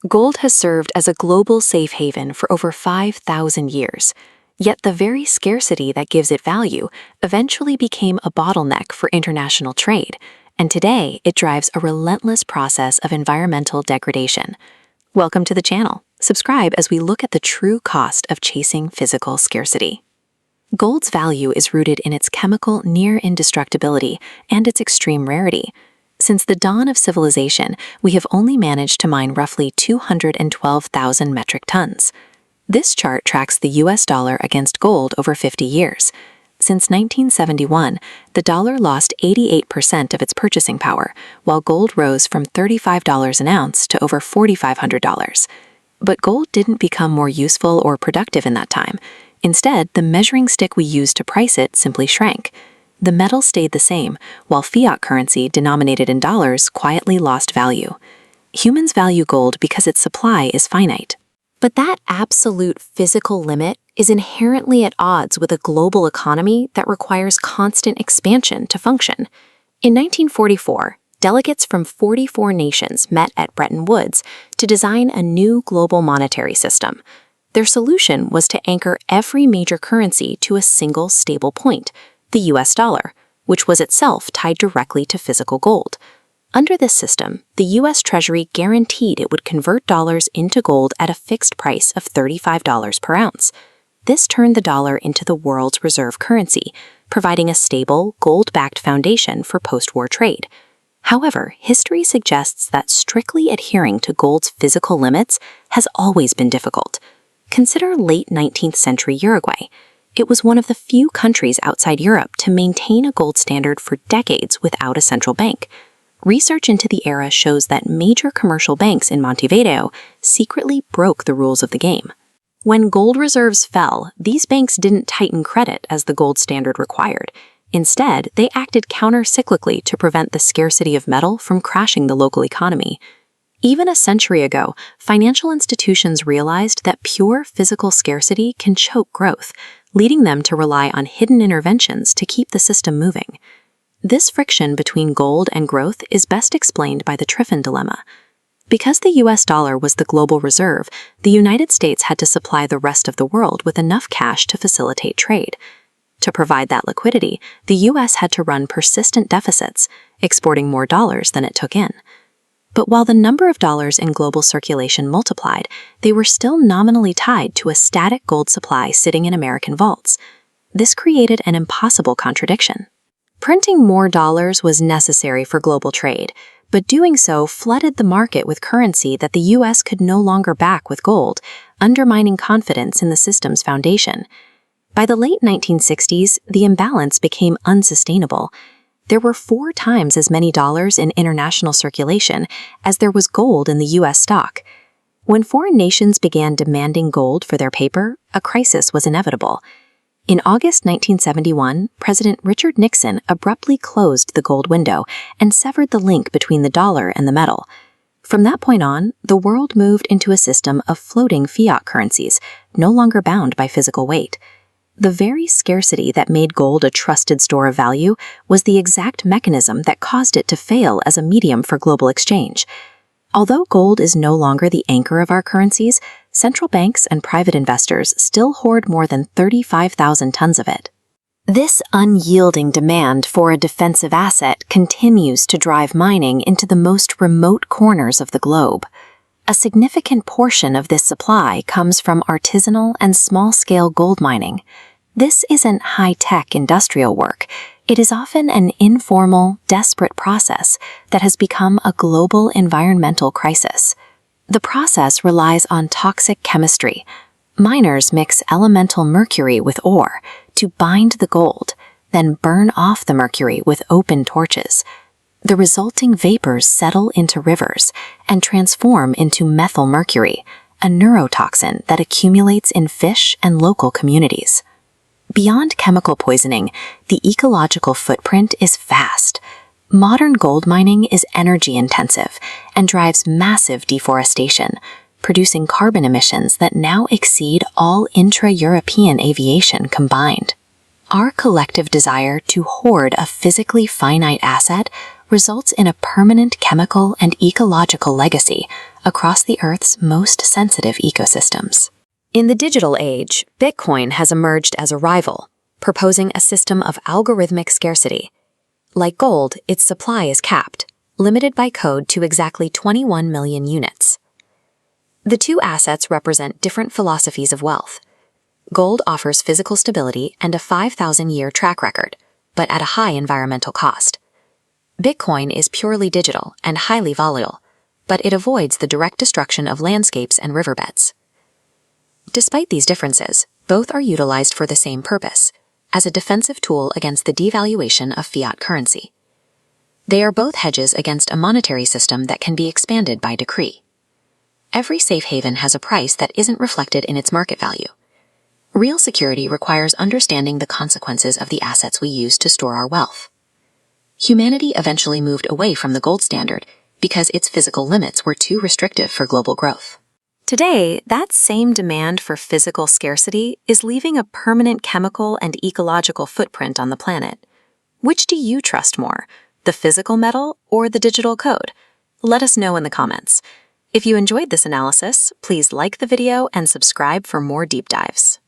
Gold has served as a global safe haven for over 5,000 years. Yet the very scarcity that gives it value eventually became a bottleneck for international trade, and today it drives a relentless process of environmental degradation. Welcome to the channel. Subscribe as we look at the true cost of chasing physical scarcity. Gold's value is rooted in its chemical near indestructibility and its extreme rarity. Since the dawn of civilization, we have only managed to mine roughly 212,000 metric tons. This chart tracks the US dollar against gold over 50 years. Since 1971, the dollar lost 88% of its purchasing power, while gold rose from $35 an ounce to over $4,500. But gold didn't become more useful or productive in that time. Instead, the measuring stick we used to price it simply shrank. The metal stayed the same, while fiat currency denominated in dollars quietly lost value. Humans value gold because its supply is finite. But that absolute physical limit is inherently at odds with a global economy that requires constant expansion to function. In 1944, delegates from 44 nations met at Bretton Woods to design a new global monetary system. Their solution was to anchor every major currency to a single stable point, the US dollar, which was itself tied directly to physical gold. Under this system, the US Treasury guaranteed it would convert dollars into gold at a fixed price of $35 per ounce. This turned the dollar into the world's reserve currency, providing a stable, gold-backed foundation for post-war trade. However, history suggests that strictly adhering to gold's physical limits has always been difficult. Consider late 19th century Uruguay. It was one of the few countries outside Europe to maintain a gold standard for decades without a central bank. Research into the era shows that major commercial banks in Montevideo secretly broke the rules of the game. When gold reserves fell, these banks didn't tighten credit as the gold standard required. Instead, they acted counter-cyclically to prevent the scarcity of metal from crashing the local economy. Even a century ago, financial institutions realized that pure physical scarcity can choke growth, leading them to rely on hidden interventions to keep the system moving. This friction between gold and growth is best explained by the Triffin dilemma. Because the US dollar was the global reserve, the United States had to supply the rest of the world with enough cash to facilitate trade. To provide that liquidity, the US had to run persistent deficits, exporting more dollars than it took in. But while the number of dollars in global circulation multiplied, they were still nominally tied to a static gold supply sitting in American vaults. This created an impossible contradiction. Printing more dollars was necessary for global trade, but doing so flooded the market with currency that the US could no longer back with gold, undermining confidence in the system's foundation. By the late 1960s, the imbalance became unsustainable. There were 4 times as many dollars in international circulation as there was gold in the US stock. When foreign nations began demanding gold for their paper, a crisis was inevitable. In August 1971, President Richard Nixon abruptly closed the gold window and severed the link between the dollar and the metal. From that point on, the world moved into a system of floating fiat currencies, no longer bound by physical weight. The very scarcity that made gold a trusted store of value was the exact mechanism that caused it to fail as a medium for global exchange. Although gold is no longer the anchor of our currencies, central banks and private investors still hoard more than 35,000 tons of it. This unyielding demand for a defensive asset continues to drive mining into the most remote corners of the globe. A significant portion of this supply comes from artisanal and small-scale gold mining. This isn't high-tech industrial work. It is often an informal, desperate process that has become a global environmental crisis. The process relies on toxic chemistry. Miners mix elemental mercury with ore to bind the gold, then burn off the mercury with open torches. The resulting vapors settle into rivers and transform into methylmercury, a neurotoxin that accumulates in fish and local communities. Beyond chemical poisoning, the ecological footprint is vast. Modern gold mining is energy-intensive and drives massive deforestation, producing carbon emissions that now exceed all intra-European aviation combined. Our collective desire to hoard a physically finite asset results in a permanent chemical and ecological legacy, across the Earth's most sensitive ecosystems. In the digital age, Bitcoin has emerged as a rival, proposing a system of algorithmic scarcity. Like gold, its supply is capped, limited by code to exactly 21 million units. The two assets represent different philosophies of wealth. Gold offers physical stability and a 5,000-year track record, but at a high environmental cost. Bitcoin is purely digital and highly volatile, but it avoids the direct destruction of landscapes and riverbeds. Despite these differences, both are utilized for the same purpose, as a defensive tool against the devaluation of fiat currency. They are both hedges against a monetary system that can be expanded by decree. Every safe haven has a price that isn't reflected in its market value. Real security requires understanding the consequences of the assets we use to store our wealth. Humanity eventually moved away from the gold standard because its physical limits were too restrictive for global growth. Today, that same demand for physical scarcity is leaving a permanent chemical and ecological footprint on the planet. Which do you trust more, the physical metal or the digital code? Let us know in the comments. If you enjoyed this analysis, please like the video and subscribe for more deep dives.